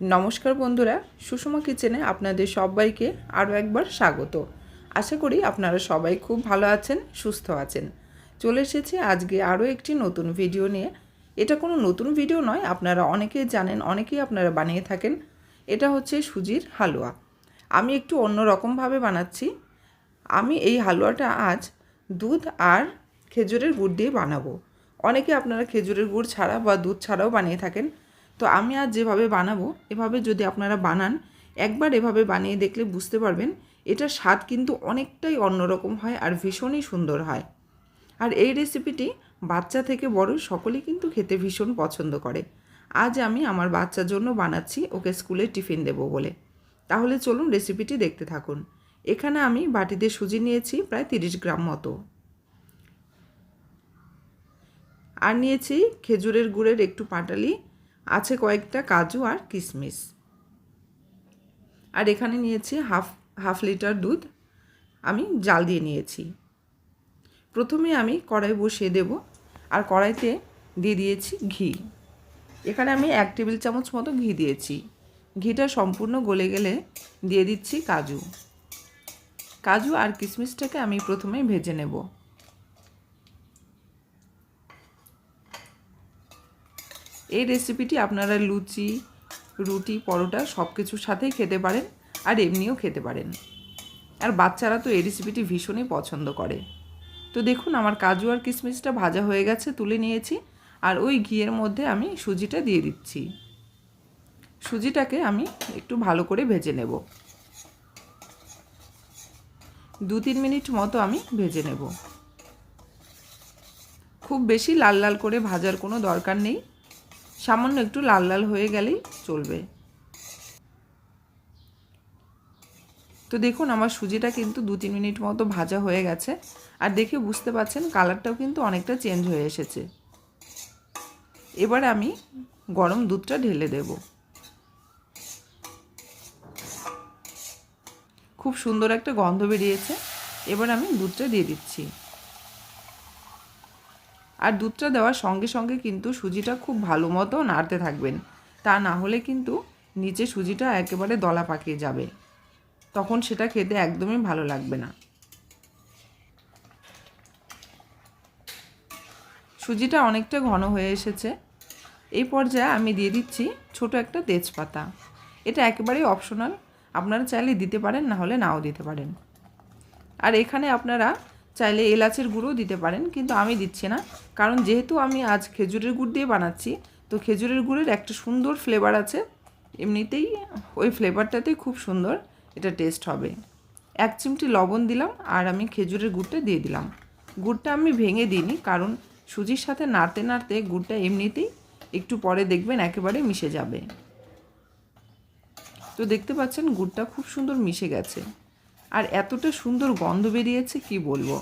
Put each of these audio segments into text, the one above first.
নমস্কার বন্ধুরা, সুষমা কিচেনে আপনাদের সবাইকে আরও একবার স্বাগত। আশা করি আপনারা সবাই খুব ভালো আছেন, সুস্থ আছেন। চলে এসেছি আজকে আরও একটি নতুন ভিডিও নিয়ে। এটা কোনো নতুন ভিডিও নয়, আপনারা অনেকেই জানেন, অনেকেই আপনারা বানিয়ে থাকেন। এটা হচ্ছে সুজির হালুয়া। আমি একটু অন্য রকমভাবে বানাচ্ছি। আমি এই হালুয়াটা আজ দুধ আর খেজুরের গুড় দিয়ে বানাবো। অনেকে আপনারা খেজুরের গুড় ছাড়া বা দুধ ছাড়াও বানিয়ে থাকেন। তো আমি আজ যেভাবে বানাবো, এভাবে যদি আপনারা বানান, একবার এভাবে বানিয়ে দেখলে বুঝতে পারবেন এটার স্বাদ কিন্তু অনেকটাই অন্যরকম হয় আর ভীষণই সুন্দর হয়। আর এই রেসিপিটি বাচ্চা থেকে বড় সকলেই কিন্তু খেতে ভীষণ পছন্দ করে। আজ আমি আমার বাচ্চার জন্য বানাচ্ছি, ওকে স্কুলে টিফিন দেবো বলে। তাহলে চলুন রেসিপিটি দেখতে থাকুন। এখানে আমি বাটিতে সুজি নিয়েছি প্রায় 30 গ্রাম মতো, আর নিয়েছি খেজুরের গুড়ের একটু পাটালি, আছে কয়েকটা কাজু আর কিশমিশ। আর এখানে নিয়েছি হাফ লিটার দুধ আমি জাল দিয়ে নিয়েছি। প্রথমে আমি কড়াই বসিয়ে দেব, আর কড়াইতে দিয়ে দিয়েছি ঘি। এখানে আমি 1 টেবিল চামচ মতো ঘি দিয়েছি। ঘিটা সম্পূর্ণ গলে গেলে দিয়ে দিচ্ছি কাজু আর কিশমিশটাকে আমি প্রথমে ভেজে নেব। এই রেসিপিটি আপনারা লুচি, রুটি, পরোটা সব কিছুর সাথেই খেতে পারেন, আর এমনিও খেতে পারেন। আর বাচ্চারা তো এই রেসিপিটি ভীষণই পছন্দ করে। তো দেখুন আমার কাজু আর কিশমিশটা ভাজা হয়ে গেছে, তুলে নিয়েছি। আর ওই ঘিয়ের মধ্যে আমি সুজিটা দিয়ে দিচ্ছি। সুজিটাকে আমি একটু ভালো করে ভেজে নেব। 2-3 মিনিট মতো আমি ভেজে নেব। খুব বেশি লাল লাল করে ভাজার কোনো দরকার নেই, সামান্য একটু লাল লাল হয়ে গেলেই চলবে। তো দেখুন আমার সুজিটা কিন্তু 2-3 মিনিট মতো ভাজা হয়ে গেছে, আর দেখে বুঝতে পারছেন কালারটাও কিন্তু অনেকটা চেঞ্জ হয়ে এসেছে। এবার আমি গরম দুধটা ঢেলে দেব। খুব সুন্দর একটা গন্ধ বেরিয়েছে। এবার আমি দুধটা দিয়ে দিচ্ছি। আর দুধটা দেওয়ার সঙ্গে সঙ্গে কিন্তু সুজিটা খুব ভালো মতো নাড়তে থাকবেন, তা না হলে কিন্তু নিচে সুজিটা একেবারে দলা পাকিয়ে যাবে, তখন সেটা খেতে একদমই ভালো লাগবে না। সুজিটা অনেকটা ঘন হয়ে এসেছে। এই পর্যায়ে আমি দিয়ে দিচ্ছি ছোট একটা তেজপাতা। এটা একেবারেই অপশনাল, আপনারা চাইলে দিতে পারেন, না হলে নাও দিতে পারেন। আর এখানে আপনারা চাইলে এলাচের গুঁড়ও দিতে পারেন, কিন্তু আমি দিচ্ছি না, কারণ যেহেতু আমি আজ খেজুরের গুড় দিয়ে বানাচ্ছি, তো খেজুরের গুড়ের একটা সুন্দর ফ্লেভার আছে, এমনিতেই ওই ফ্লেভারটাতেই খুব সুন্দর এটা টেস্ট হবে। 1 চিমটি লবণ দিলাম, আর আমি খেজুরের গুড়টা দিয়ে দিলাম। গুড়টা আমি ভেঙে দিইনি, কারণ সুজির সাথে নাড়তে নাড়তে গুড়টা এমনিতেই একটু পরে দেখবেন একেবারে মিশে যাবে। তো দেখতে পাচ্ছেন গুড়টা খুব সুন্দর মিশে গেছে, আর এতটা সুন্দর গন্ধ বেরিয়েছে কি বলবো।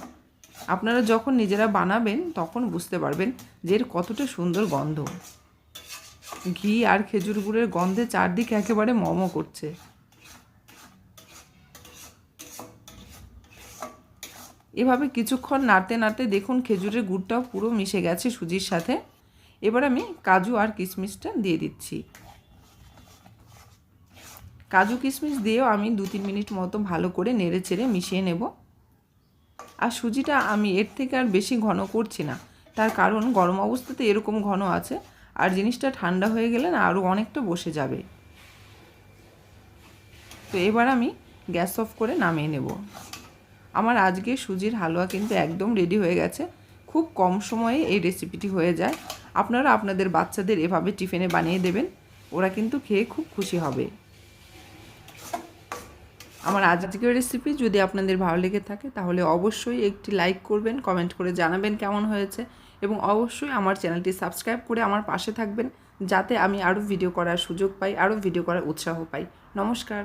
আপনারা যখন নিজেরা বানাবেন তখন বুঝতে পারবেন যে এর কতটা সুন্দর গন্ধ। ঘি আর খেজুর গুড়ের গন্ধে চারদিকে একেবারে মমো করছে। এভাবে কিছুক্ষণ নাড়তে নাড়তে দেখুন খেজুরের গুড়টাও পুরো মিশে গেছে সুজির সাথে। এবার আমি কাজু আর কিশমিশটা দিয়ে দিচ্ছি। কাজু কিশমিশ দিয়েও আমি 2-3 মিনিট মতো ভালো করে নেড়ে চেড়ে মিশিয়ে নেব। আর সুজিটা আমি এর থেকে আর বেশি ঘন করছি না, তার কারণ গরম অবস্থাতে এরকম ঘন আছে, আর জিনিসটা ঠান্ডা হয়ে গেলে না আরও অনেকটা বসে যাবে। তো এবার আমি গ্যাস অফ করে নামিয়ে নেব। আমার আজকে সুজির হালুয়া কিন্তু একদম রেডি হয়ে গেছে। খুব কম সময়ে এই রেসিপিটি হয়ে যায়। আপনারা আপনাদের বাচ্চাদের এভাবে টিফিনে বানিয়ে দেবেন, ওরা কিন্তু খেয়ে খুব খুশি হবে। আমার আজকের রেসিপি যদি আপনাদের ভালো লেগে থাকে তাহলে অবশ্যই একটি লাইক করবেন, কমেন্ট করে জানাবেন কেমন হয়েছে, এবং অবশ্যই আমার চ্যানেলটি সাবস্ক্রাইব করে আমার পাশে থাকবেন, যাতে আমি আরও ভিডিও করার সুযোগ পাই, আরও ভিডিও করার উৎসাহ পাই। নমস্কার।